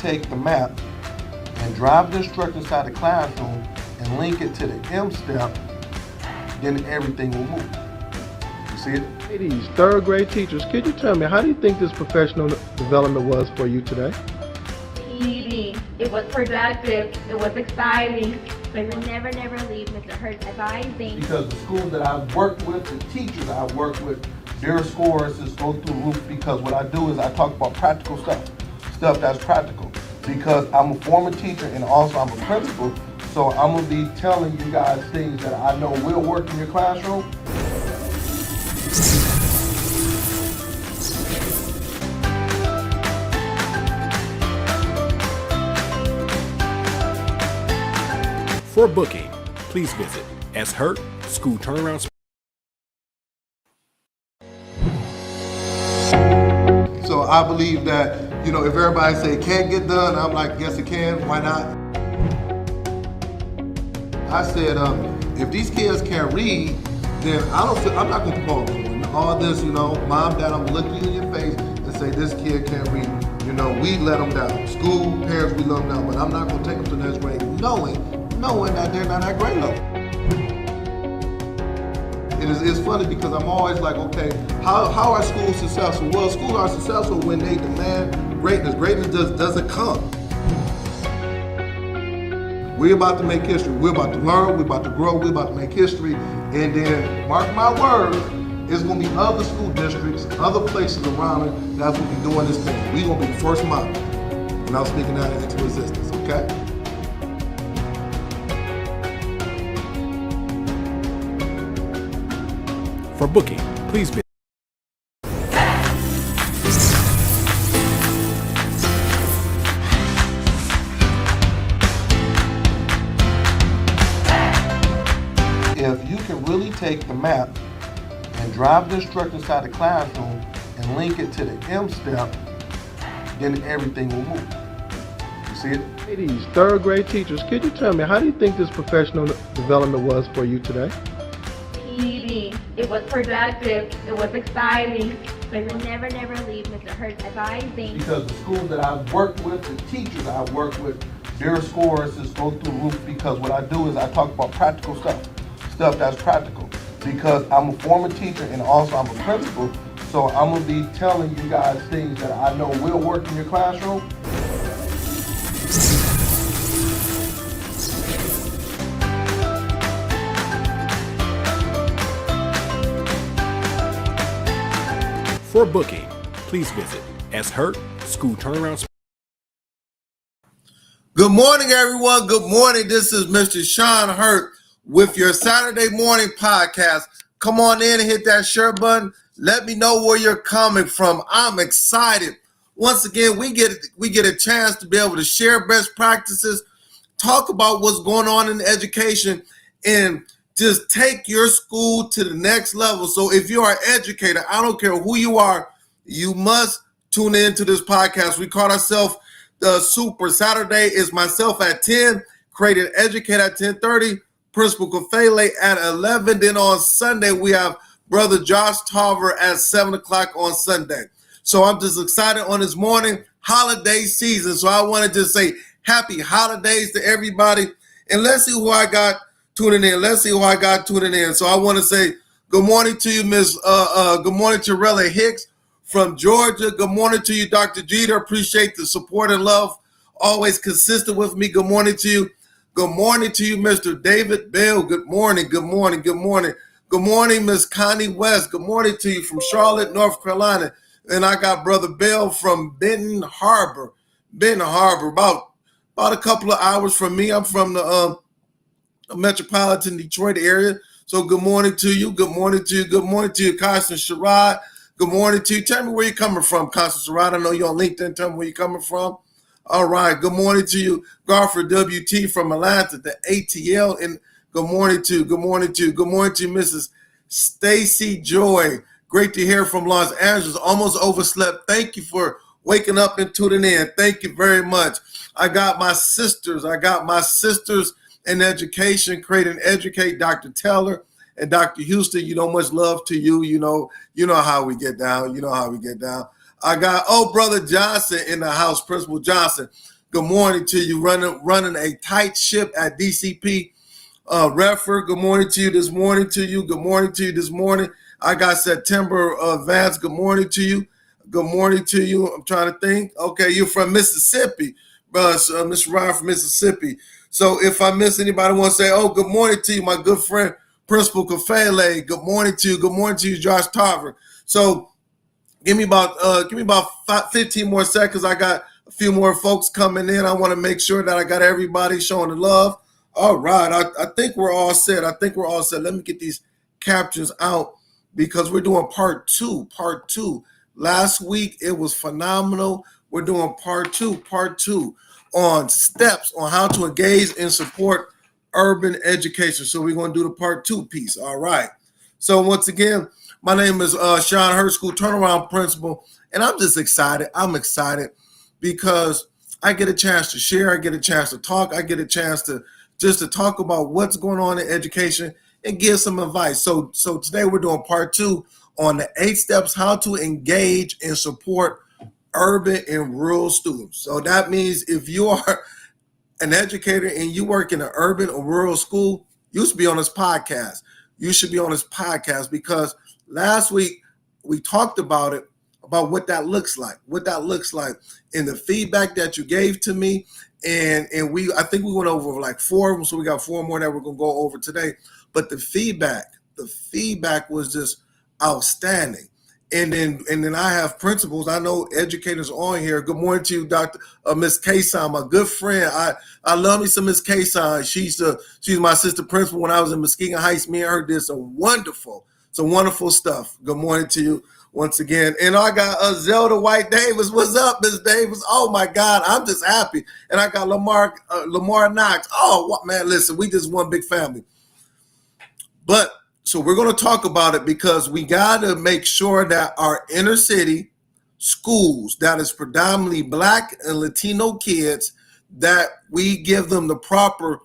take the map and drive the instructor inside the classroom and link it to the M step, then everything will move. You see it? Ladies, third grade teachers, could you tell me, how do you think this professional development was for you today? Easy. It was productive. It was exciting. But we'll never leave Mr. Hurt's advising. Because the schools that I've worked with, the teachers I've worked with, their scores just go through the roof, because what I do is I talk about practical stuff that's practical. Because I'm a former teacher and also I'm a principal, so I'm gonna be telling you guys things that I know will work in your classroom. For booking, please visit S. Hurt School Turnaround. So I believe that, if everybody say it can't get done, I'm like, yes it can, why not? I said, if these kids can't read, then I'm not gonna propose all this, mom, dad, I'm gonna look you in your face and say this kid can't read. We let them down. School, parents, we let them down, but I'm not gonna take them to the next grade knowing that they're not at grade level. It's funny because I'm always like, okay, how are schools successful? Well, schools are successful when they demand greatness. Greatness doesn't come. We're about to make history. We're about to learn. We're about to grow. We're about to make history. And then, mark my words, it's going to be other school districts, other places around it that's going to be doing this thing. We're going to be the first model. And I'm speaking that into existence, okay? For booking, please visit. If you can really take the map and drive the instructor inside the classroom and link it to the M step, then everything will move. You see it? Ladies, third grade teachers, could you tell me, how do you think this professional development was for you today? Easy. It was productive. It was exciting. But we'll never leave Mr. Hurt's advising. Because the schools that I've worked with, the teachers I've worked with, their scores just go through the roof, because what I do is I talk about practical stuff that's practical. Because I'm a former teacher and also I'm a principal, so I'm gonna be telling you guys things that I know will work in your classroom. For booking, please visit S. Hurt School Turnaround. Good morning, everyone. Good morning. This is Mr. Sean Hurt with your Saturday morning podcast. Come on in and hit that share button. Let me know where you're coming from. I'm excited. Once again, we get a chance to be able to share best practices, talk about what's going on in education, and just take your school to the next level. So if you are an educator, I don't care who you are, you must tune into this podcast. We call ourselves the Super. Saturday is myself at 10, Creative Educate at 10:30, Principal Kafele at 11. Then on Sunday, we have Brother Josh Tarver at 7 o'clock on Sunday. So I'm just excited on this morning, holiday season. So I want to just say happy holidays to everybody. And let's see who I got tuning in. So I want to say good morning to you, good morning to Rella Hicks from Georgia. Good morning to you, Dr. Jeter. Appreciate the support and love. Always consistent with me. Good morning to you. Good morning to you, Mr. David Bell. Good morning. Good morning, Miss Connie West. Good morning to you from Charlotte, North Carolina. And I got Brother Bell from Benton Harbor, about a couple of hours from me. I'm from the metropolitan Detroit area. So good morning to you. Good morning to you, Constance Sherrod. Good morning to you. Tell me where you're coming from, Constance Sherrod. I know you're on LinkedIn. Tell me where you're coming from. All right. Good morning to you, Garford WT from Atlanta, the ATL. And good morning to you, Mrs. Stacy Joy. Great to hear from Los Angeles. Almost overslept. Thank you for waking up and tuning in. Thank you very much. I got my sisters in education, Create and Educate, Dr. Taylor and Dr. Houston. Much love to you. You know how we get down. I got, Brother Johnson in the house, Principal Johnson. Good morning to you. Running a tight ship at DCP. Redford, good morning to you this morning to you. Good morning to you this morning. I got September Vance. Good morning to you. Good morning to you. I'm trying to think. Okay, you're from Mississippi, Mr. Ryan from Mississippi. So if I miss anybody, I want to say, oh, good morning to you, my good friend, Principal Kafele. Good morning to you. Good morning to you, Josh Tarver. So give me about 15 more seconds. I got a few more folks coming in. I want to make sure that I got everybody showing the love. All right. I think we're all set. Let me get these captions out because we're doing part two. Last week, it was phenomenal. We're doing part two on steps on how to engage and support urban education. So we're going to do the part two piece. All right. So once again, my name is Sean Hurt, School Turnaround Principal, and I'm just excited. I'm excited because I get a chance to share. I get a chance to talk. I get a chance to talk about what's going on in education and give some advice. So today we're doing part two on the 8 steps how to engage and support urban and rural students. So that means if you are an educator and you work in an urban or rural school, you should be on this podcast. You should be on this podcast because last week we talked about it, about what that looks like, and the feedback that you gave to me. And I think we went over like 4 of them, so we got 4 more that we're gonna go over today. But the feedback was just outstanding. And then I have principals. I know educators on here. Good morning to you, Dr. Miss Kason, my good friend. I love me some Miss Kason. She's my assistant principal when I was in Muskegon Heights. Me and her did some wonderful stuff. Good morning to you once again. And I got Zelda White Davis. What's up, Miss Davis? Oh my God, I'm just happy. And I got Lamar Knox. Oh man, listen, we just one big family. But so we're going to talk about it because we got to make sure that our inner city schools that is predominantly Black and Latino kids, that we give them the proper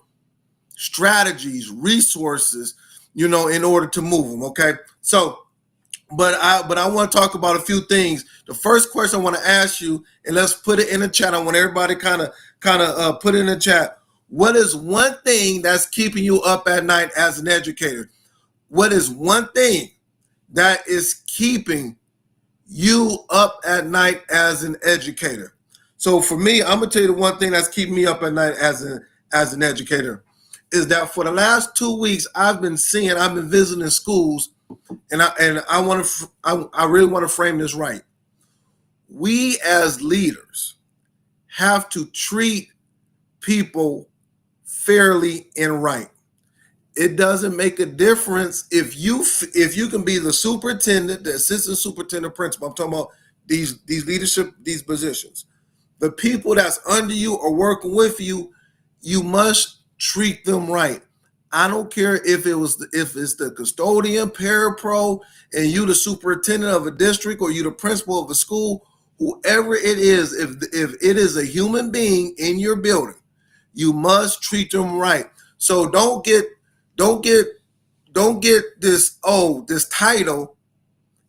strategies, resources, in order to move them. Okay. So, but I want to talk about a few things. The first question I want to ask you, and let's put it in the chat. I want everybody kind of put it in the chat. What is one thing that's keeping you up at night as an educator? What is one thing that is keeping you up at night as an educator? So for me, I'm gonna tell you the one thing that's keeping me up at night as an educator is that for the last 2 weeks I've been visiting schools, and I really want to frame this right. We as leaders have to treat people fairly and right. It doesn't make a difference if you can be the superintendent, the assistant superintendent, principal. I'm talking about these leadership, these positions. The people that's under you or working with you, you must treat them right. I don't care if it's the custodian, parapro, and you the superintendent of a district or you the principal of a school, whoever it is, if it is a human being in your building, you must treat them right. So don't get this title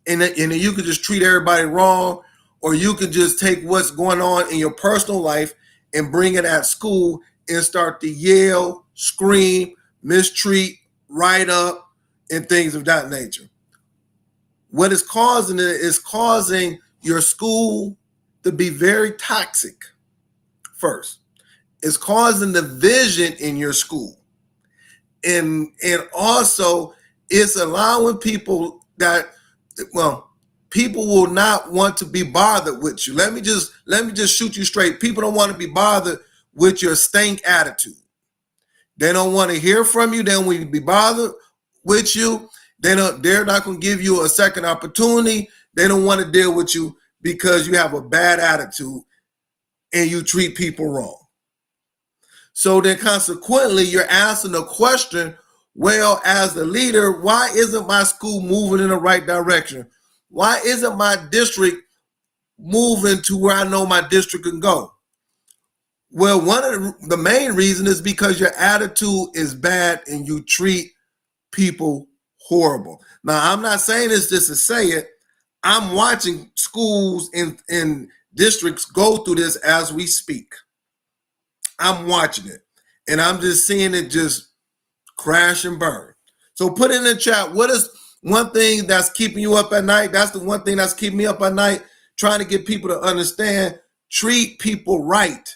and then you can just treat everybody wrong, or you can just take what's going on in your personal life and bring it at school and start to yell, scream, mistreat, write up, and things of that nature. What is causing it is causing your school to be very toxic first. It's causing division in your school. And also it's allowing people people will not want to be bothered with you. Let me just shoot you straight. People don't want to be bothered with your stank attitude. They don't want to hear from you. They don't want to be bothered with you. They're not going to give you a second opportunity. They don't want to deal with you because you have a bad attitude and you treat people wrong. So then consequently, you're asking the question, well, as the leader, why isn't my school moving in the right direction? Why isn't my district moving to where I know my district can go? Well, one of the main reason is because your attitude is bad and you treat people horrible. Now, I'm not saying this just to say it. I'm watching schools in districts go through this as we speak. I'm watching it, and I'm just seeing it just crash and burn. So put in the chat, what is one thing that's keeping you up at night? That's the one thing that's keeping me up at night, trying to get people to understand, treat people right.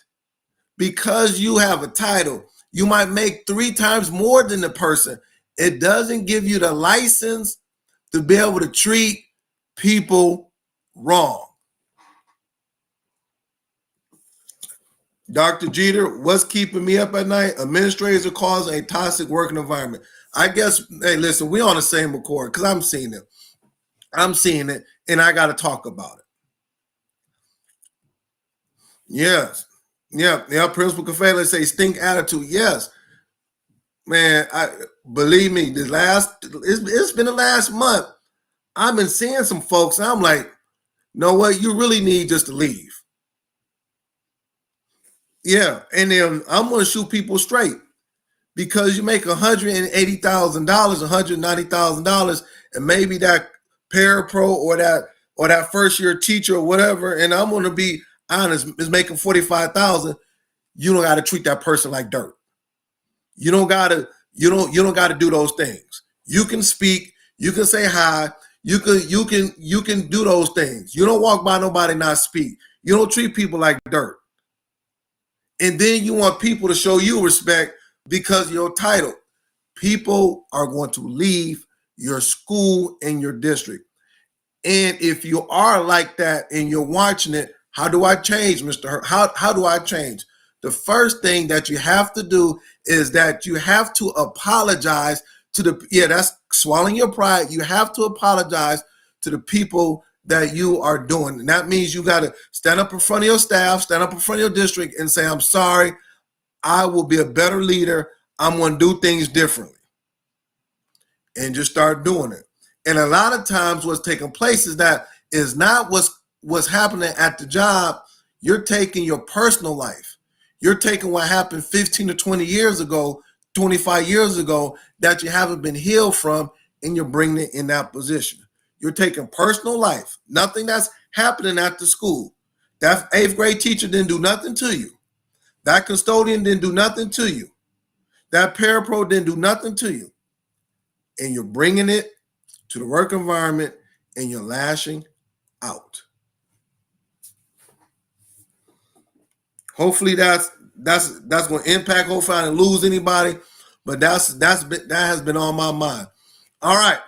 Because you have a title, you might make 3 times more than the person. It doesn't give you the license to be able to treat people wrong. Dr. Jeter, what's keeping me up at night? Administrators are causing a toxic working environment. I guess, hey, listen, we on the same accord because I'm seeing it. I'm seeing it, and I got to talk about it. Yes. Yeah. Principal Café, say stink attitude. Yes. Man, believe me, it's been the last month. I've been seeing some folks, and I'm like, you know what? You really need just to leave. Yeah. And then I'm going to shoot people straight. Because you make $180,000, $190,000, and maybe that parapro or that first year teacher or whatever, and I'm going to be honest, is making $45,000. You don't got to treat that person like dirt. You don't got to do those things. You can speak. You can say hi. You can do those things. You don't walk by nobody not speak. You don't treat people like dirt. And then you want people to show you respect. Because your title, people are going to leave your school and your district. And if you are like that and you're watching it, how do I change, Mr. Hurt? How do I change? The first thing that you have to do is that you have to apologize to that's swallowing your pride. You have to apologize to the people that you are doing. And that means you got to stand up in front of your staff, stand up in front of your district and say, I'm sorry. I will be a better leader. I'm going to do things differently. And just start doing it. And a lot of times what's taking place is that is not what's happening at the job. You're taking your personal life. You're taking what happened 15 to 20 years ago, 25 years ago that you haven't been healed from, and you're bringing it in that position. You're taking personal life, nothing that's happening at the school. That 8th grade teacher didn't do nothing to you. That custodian didn't do nothing to you. That parapro didn't do nothing to you. And you're bringing it to the work environment and you're lashing out. Hopefully that's going to impact. Hopefully I didn't lose anybody, but that has been on my mind. All right.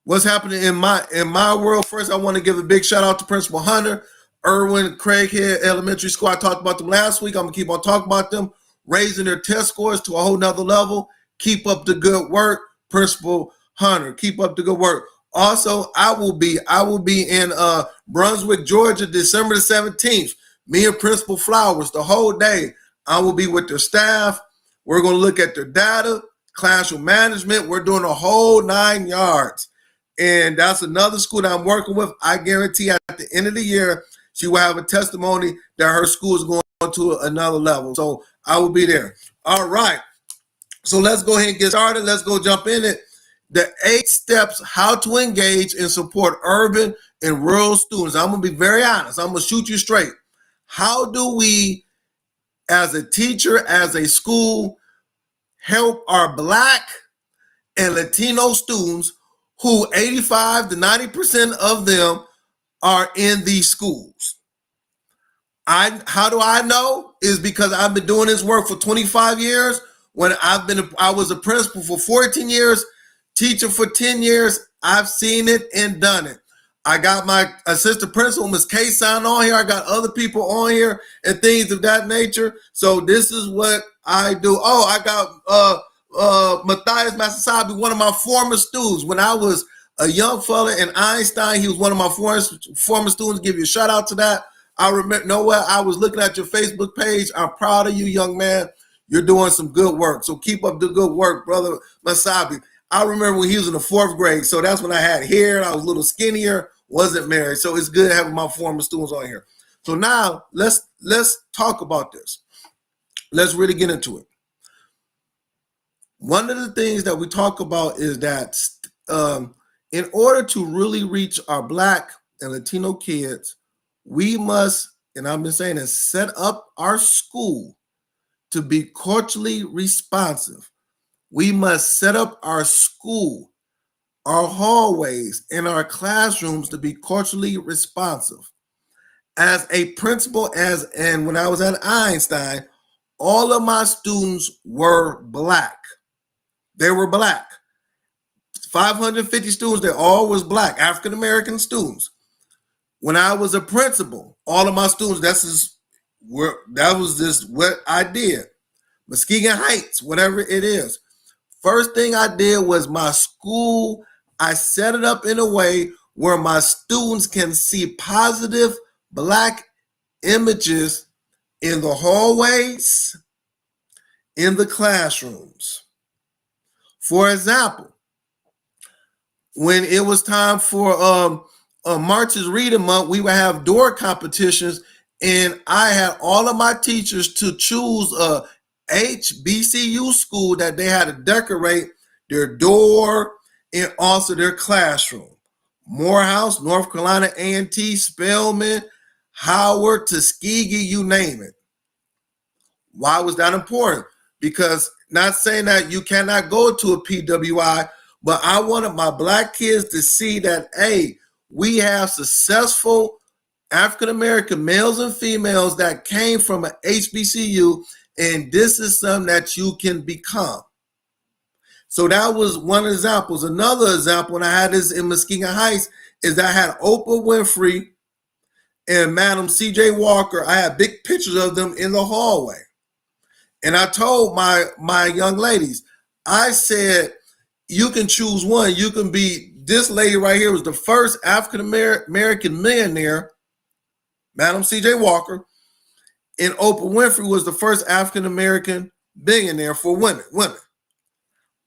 What's happening in my world? First, I want to give a big shout out to Principal Hunter, Irwin, Craighead Elementary School. I talked about them last week. I'm going to keep on talking about them, raising their test scores to a whole nother level. Keep up the good work, Principal Hunter. Keep up the good work. Also, I will be in Brunswick, Georgia, December the 17th. Me and Principal Flowers, the whole day. I will be with their staff. We're going to look at their data, classroom management. We're doing a whole 9 yards. And that's another school that I'm working with. I guarantee at the end of the year, she will have a testimony that her school is going to another level. So I will be there. All right. So let's go ahead and get started. Let's go jump in it. The 8 steps how to engage and support urban and rural students. I'm going to be very honest. I'm going to shoot you straight. How do we, as a teacher, as a school, help our Black and Latino students who 85 to 90% of them are in these schools? How do I know? Is because I've been doing this work for 25 years. When I was a principal for 14 years, teacher for 10 years. I've seen it and done it. I got my assistant principal, Ms. K-Sign, on here. I got other people on here and things of that nature. So this is what I do. Oh, I got Matthias Masasabi, one of my former students. When I was a young fella in Einstein, he was one of my former students. Give you a shout out to that. I remember, know what? I was looking at your Facebook page. I'm proud of you, young man. You're doing some good work. So keep up the good work, brother Masabi. I remember when he was in the 4th grade. So that's when I had hair. I was a little skinnier, wasn't married. So it's good having my former students on here. So now let's talk about this. Let's really get into it. One of the things that we talk about is that in order to really reach our Black and Latino kids, we must, and I've been saying this, set up our school to be culturally responsive, we must set up our school, our hallways, and our classrooms to be culturally responsive. As a principal, and when I was at Einstein, all of my students were Black. They were Black. 550 students, they all was Black, African American students. When I was a principal, all of my students, that was just what I did. Muskegon Heights, whatever it is. First thing I did was my school, I set it up in a way where my students can see positive Black images in the hallways, in the classrooms. For example, when it was time for March's Reading Month, we would have door competitions, and I had all of my teachers to choose a HBCU school that they had to decorate their door and also their classroom. Morehouse, North Carolina A&T, Spelman, Howard, Tuskegee, you name it. Why was that important? Because not saying that you cannot go to a PWI, but I wanted my Black kids to see that, hey, we have successful African-American males and females that came from an HBCU, and this is something that you can become. So that was one example. Another example, and I had this in Muskegon Heights, is I had Oprah Winfrey and Madam C.J. Walker. I had big pictures of them in the hallway. And I told my young ladies, I said, you can choose one. You can be, this lady right here was the first African-American millionaire, Madam C.J. Walker, and Oprah Winfrey was the first African-American billionaire for women.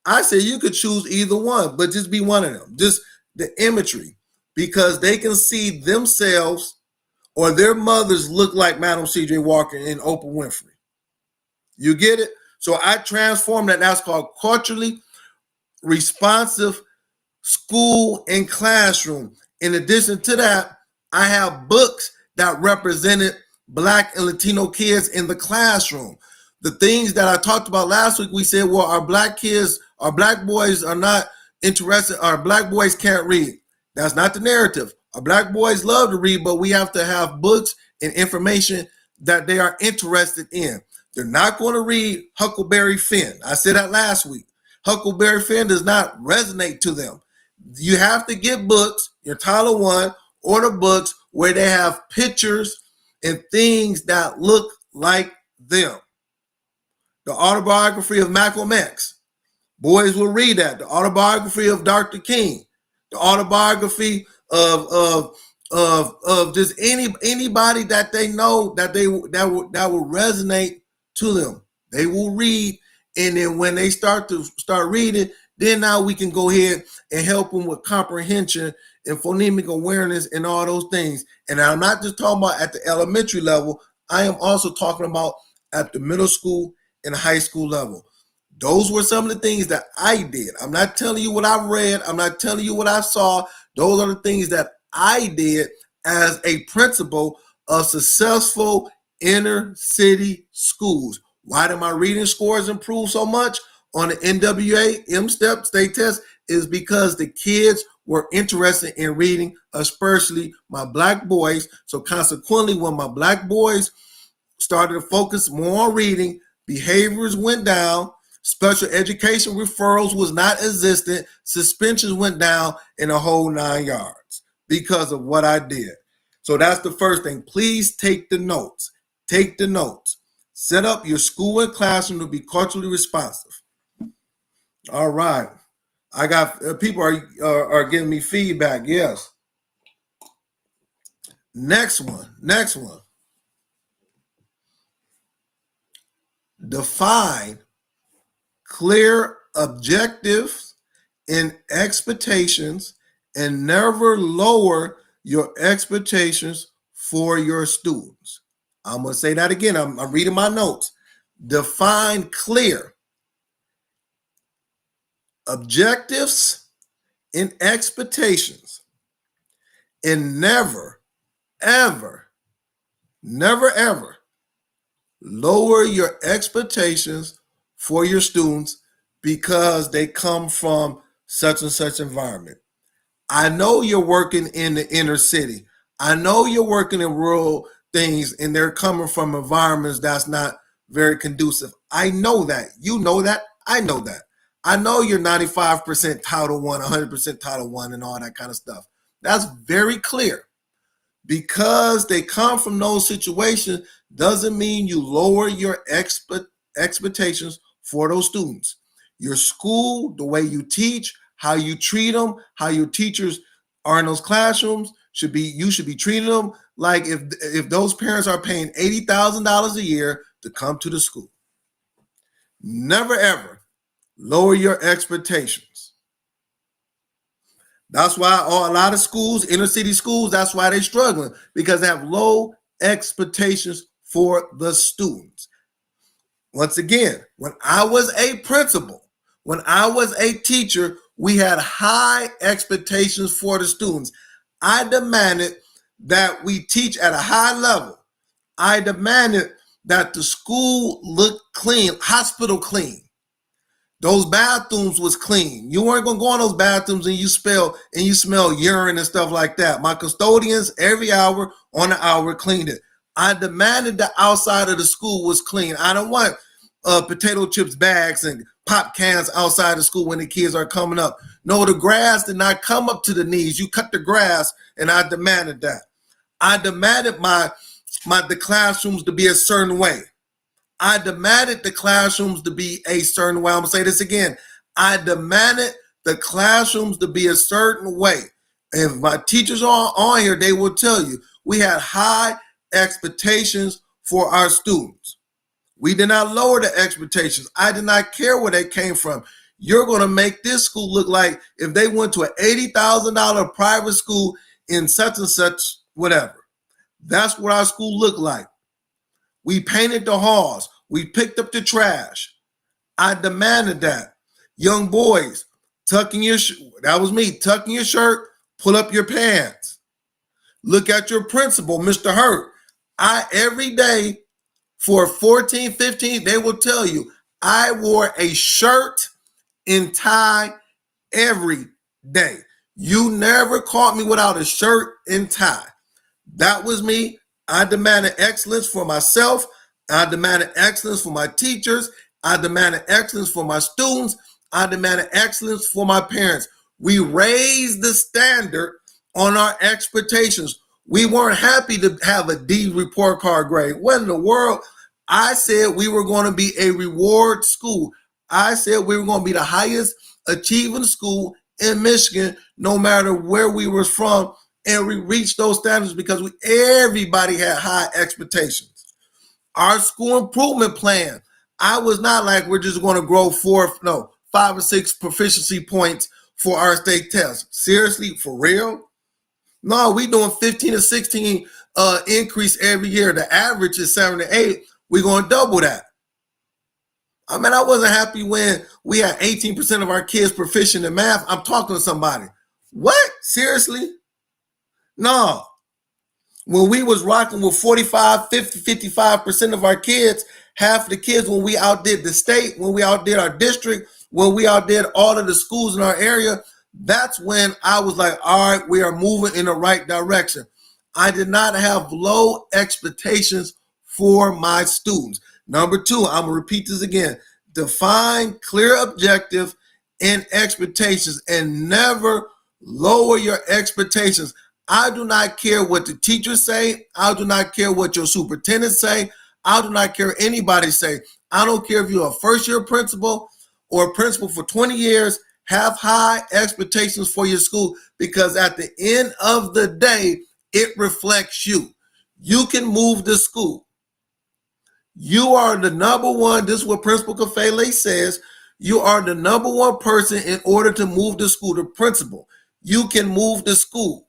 I said you could choose either one, but just be one of them. Just the imagery, because they can see themselves or their mothers look like Madam C.J. Walker and Oprah Winfrey. You get it? So I transformed that. That's called culturally responsive school and classroom. In addition to that, I have books that represented Black and Latino kids in the classroom. The things that I talked about last week, we said, well, our Black kids, our Black boys are not interested, our Black boys can't read. That's not the narrative. Our Black boys love to read, but we have to have books and information that they are interested in. They're not going to read Huckleberry Finn. I said that last week. Huckleberry Finn does not resonate to them. You have to get books, your Tyler One, or the books where they have pictures and things that look like them. The autobiography of Malcolm X. Boys will read that. The autobiography of Dr. King. The autobiography of just anybody that they know that will resonate to them. They will read, and then when they start reading, then now we can go ahead and help them with comprehension and phonemic awareness and all those things. And I'm not just talking about at the elementary level. I am also talking about at the middle school and high school level. Those were some of the things that I did. I'm not telling you what I read. I'm not telling you what I saw. Those are the things that I did as a principal of successful inner city schools. Why did my reading scores improve so much on the NWA M-STEP state test? Is because the kids were interested in reading, especially my Black boys. So consequently, when my Black boys started to focus more on reading, behaviors went down, special education referrals was not existent, suspensions went down, in a whole 9 yards because of what I did. So that's the first thing. Please take the notes. Take the notes. Set up your school and classroom to be culturally responsive. All right. I got people are giving me feedback. Yes. Next one. Define clear objectives and expectations, and never lower your expectations for your students. I'm going to say that again. I'm reading my notes. Define clear objectives and expectations, and never, ever Lower your expectations for your students because they come from such and such environment. I know you're working in the inner city. I know you're working in rural things and they're coming from environments that's not very conducive. I know that. You know that. I know that. I know you're 95% Title I, 100% Title I, and all that kind of stuff. That's very clear. Because they come from those situations doesn't mean you lower your expectations for those students. Your school, the way you teach, how you treat them, how your teachers are in those classrooms you should be treating them like if those parents are paying $80,000 a year to come to the school. Never ever lower your expectations. That's why a lot of schools, inner city schools, that's why they're struggling, because they have low expectations for the students. Once again, when I was a principal, when I was a teacher, we had high expectations for the students. I demanded that we teach at a high level. I demanded that the school look clean, hospital clean. Those bathrooms was clean. You weren't gonna go in those bathrooms and you smell urine and stuff like that. My custodians every hour on the hour cleaned it. I demanded the outside of the school was clean. I don't want potato chips bags and pop cans outside the school when the kids are coming up. No, the grass did not come up to the knees. You cut the grass, and I demanded that. I demanded the classrooms to be a certain way. I demanded the classrooms to be a certain way. I'm gonna say this again. I demanded the classrooms to be a certain way. If my teachers are on here, they will tell you we had high expectations for our students. We did not lower the expectations. I did not care where they came from. You're going to make this school look like if they went to an $80,000 private school in such and such whatever. That's what our school looked like. We painted the halls. We picked up the trash. I demanded that. Young boys, that was me, tucking your shirt, pull up your pants. Look at your principal, Mr. Hurt. Every day for 14, 15, they will tell you, I wore a shirt and tie every day. You never caught me without a shirt and tie. That was me. I demanded excellence for myself. I demanded excellence for my teachers. I demanded excellence for my students. I demanded excellence for my parents. We raised the standard on our expectations. We weren't happy to have a D report card grade. What in the world? I said we were going to be a reward school. I said we were going to be the highest achieving school in Michigan, no matter where we were from. And we reached those standards because everybody had high expectations. Our school improvement plan, I was not like we're just going to grow 5 or 6 proficiency points for our state test. Seriously, for real? No, we doing 15 or 16 increase every year. The average is 7 to 8. We're going to double that. I mean, I wasn't happy when we had 18% of our kids proficient in math. I'm talking to somebody. What? Seriously? No. When we was rocking with 45, 50, 55% of our kids, half of the kids, when we outdid the state, when we outdid our district, when we outdid all of the schools in our area, that's when I was like, all right, we are moving in the right direction. I did not have low expectations for my students. Number 2, I'm gonna repeat this again. Define clear objective and expectations and never lower your expectations. I do not care what the teachers say. I do not care what your superintendent say. I do not care what anybody say. I don't care if you're a first-year principal or a principal for 20 years. Have high expectations for your school because at the end of the day, it reflects you. You can move the school. You are the number one. This is what Principal Kafele says. You are the number one person in order to move the school, the principal. You can move the school.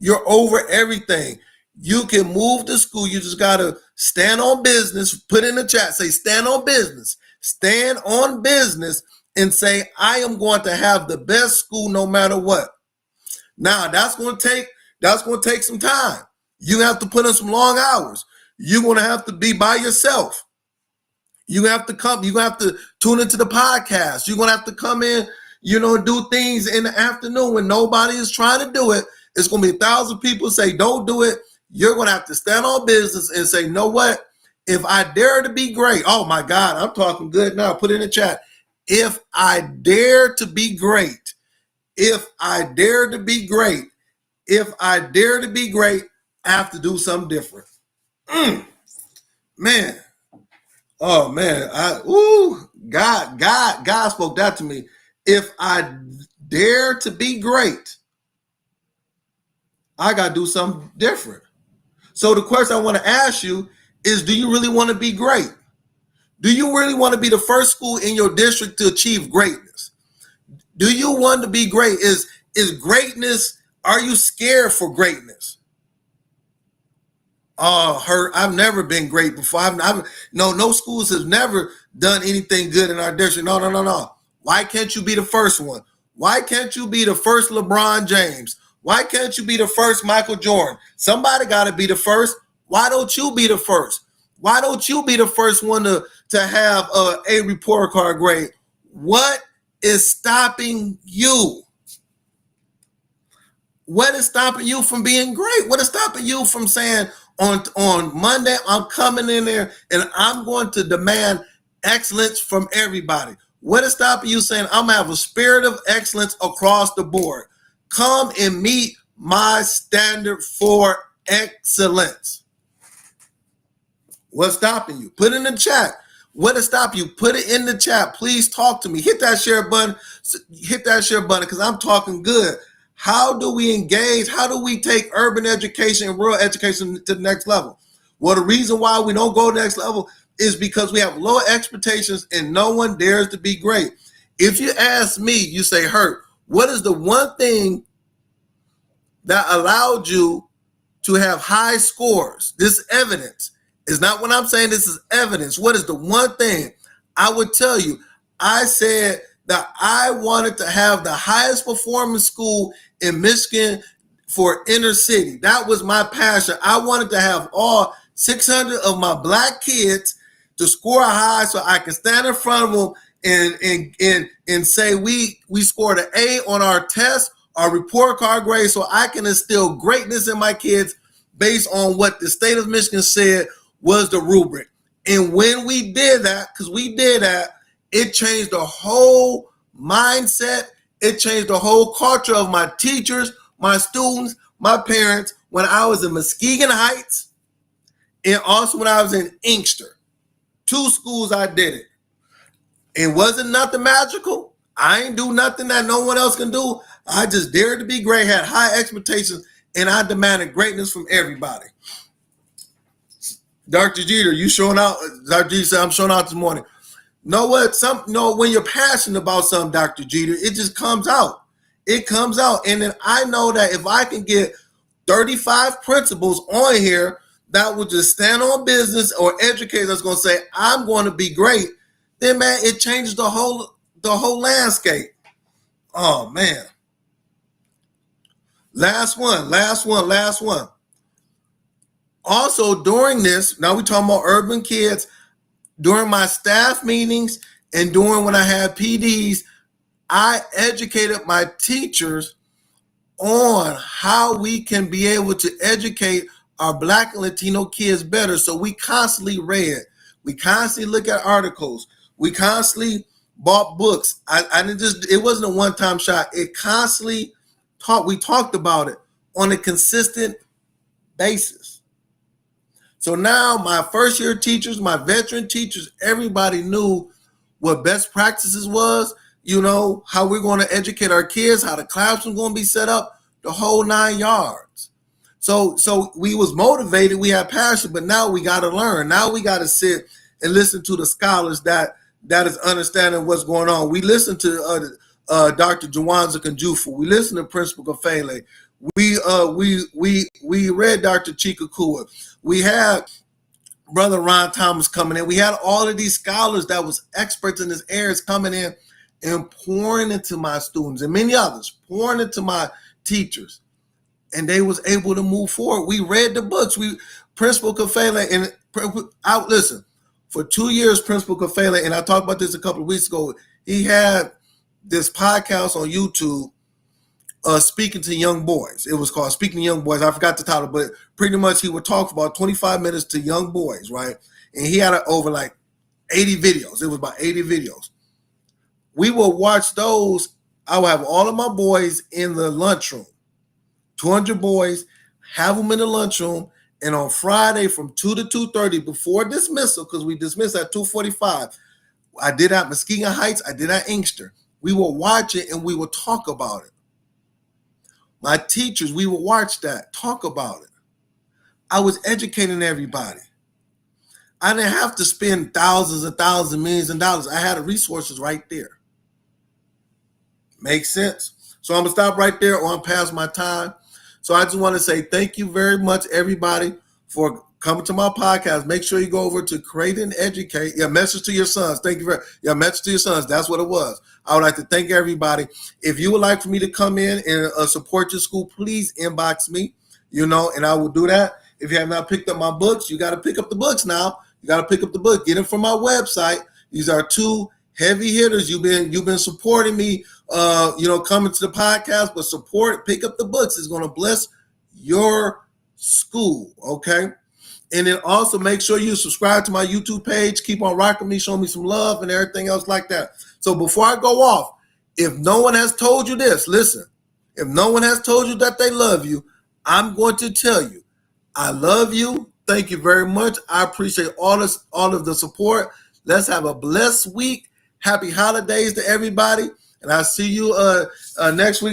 You're over everything. You can move the school. You just got to stand on business. Put in the chat, say stand on business. Stand on business and say, I am going to have the best school no matter what. Now, that's going to take some time. You have to put in some long hours. You're going to have to be by yourself. You have to come. You're going to have to tune into the podcast. You're going to have to come in, do things in the afternoon when nobody is trying to do it. It's going to be 1,000 people say, don't do it. You're going to have to stand on business and say, know what? If I dare to be great, oh my God, I'm talking good now. Put it in the chat. If I dare to be great, if I dare to be great, if I dare to be great, I have to do something different. Man. Oh man. God spoke that to me. If I dare to be great, I got to do something different. So the question I want to ask you is, do you really want to be great? Do you really want to be the first school in your district to achieve greatness? Do you want to be great? Is greatness, are you scared for greatness? Oh, I've never been great before. No schools have never done anything good in our district. No. Why can't you be the first one? Why can't you be the first LeBron James? Why can't you be the first Michael Jordan? Somebody got to be the first. Why don't you be the first? Why don't you be the first one to have a report card grade? What is stopping you? What is stopping you from being great? What is stopping you from saying on Monday, I'm coming in there and I'm going to demand excellence from everybody? What is stopping you saying I'm going to have a spirit of excellence across the board? Come and meet my standard for excellence. What's stopping you? Put it in the chat. What is stopping you? Put it in the chat. Please talk to me. Hit that share button. Hit that share button because I'm talking good. How do we engage? How do we take urban education and rural education to the next level? Well, the reason why we don't go to the next level is because we have low expectations and no one dares to be great. If you ask me, you say, Hurt, what is the one thing that allowed you to have high scores? This evidence is not what I'm saying. This is evidence. What is the one thing I would tell you? I said that I wanted to have the highest performing school in Michigan for inner city. That was my passion. I wanted to have all 600 of my black kids to score high so I can stand in front of them and say we scored an A on our test, our report card grade, so I can instill greatness in my kids based on what the state of Michigan said was the rubric. And when we did that, because we did that, it changed the whole mindset. It changed the whole culture of my teachers, my students, my parents when I was in Muskegon Heights and also when I was in Inkster. 2 schools I did it. It wasn't nothing magical. I ain't do nothing that no one else can do. I just dared to be great, had high expectations, and I demanded greatness from everybody. Dr. Jeter, you showing out? Dr. Jeter said, I'm showing out this morning. Know what? When you're passionate about something, Dr. Jeter, it just comes out. It comes out. And then I know that if I can get 35 principals on here that will just stand on business or educate that's going to say, I'm going to be great, then, man, it changes the whole landscape. Oh, man. Last one. Also, during this, now we're talking about urban kids, during my staff meetings and during when I had PDs, I educated my teachers on how we can be able to educate our Black and Latino kids better. So we constantly read. We constantly look at articles. We constantly bought books. It wasn't a one-time shot. It constantly we talked about it on a consistent basis. So now my first year teachers, my veteran teachers, everybody knew what best practices was, how we're going to educate our kids, how the classroom's going to be set up, the whole 9 yards. So we was motivated, we had passion, but now we got to learn. Now we got to sit and listen to the scholars that is understanding what's going on. We listen to Dr. Jawanza Kanjufu. We listen to Principal Kafele. We read Dr. Chikakua. We had Brother Ron Thomas coming in. We had all of these scholars that was experts in this areas coming in and pouring into my students and many others, pouring into my teachers. And they was able to move forward. We read the books. Principal Kafela, and listen, for 2 years, Principal Kafela, and I talked about this a couple of weeks ago, he had this podcast on YouTube, Speaking to Young Boys. It was called Speaking to Young Boys. I forgot the title, but pretty much he would talk for about 25 minutes to young boys, right? And he had over like 80 videos. It was about 80 videos. We will watch those. I will have all of my boys in the lunchroom, 200 boys, have them in the lunchroom, and on Friday from 2 to 2:30 before dismissal, because we dismiss at 2:45, I did at Muskegon Heights, I did at Inkster. We will watch it and we will talk about it. My teachers, we will watch that, talk about it. I was educating everybody. I didn't have to spend thousands and thousands, millions of dollars. I had the resources right there. Makes sense? So I'm going to stop right there, or I'm past my time. So I just want to say thank you very much, everybody, for coming to my podcast. Make sure you go over to Create and Educate. Yeah, Message to Your Sons. Thank you very much. Yeah, Message to Your Sons. That's what it was. I would like to thank everybody. If you would like for me to come in and support your school, please inbox me, and I will do that. If you have not picked up my books, you got to pick up the books now. You got to pick up the book. Get them from my website. These are two heavy hitters. You've been supporting me, coming to the podcast, but pick up the books. It's going to bless your school, okay? And then also make sure you subscribe to my YouTube page. Keep on rocking me, show me some love and everything else like that. So before I go off, if no one has told you this, listen, if no one has told you that they love you, I'm going to tell you, I love you. Thank you very much. I appreciate all of the support. Let's have a blessed week. Happy holidays to everybody. And I'll see you next week.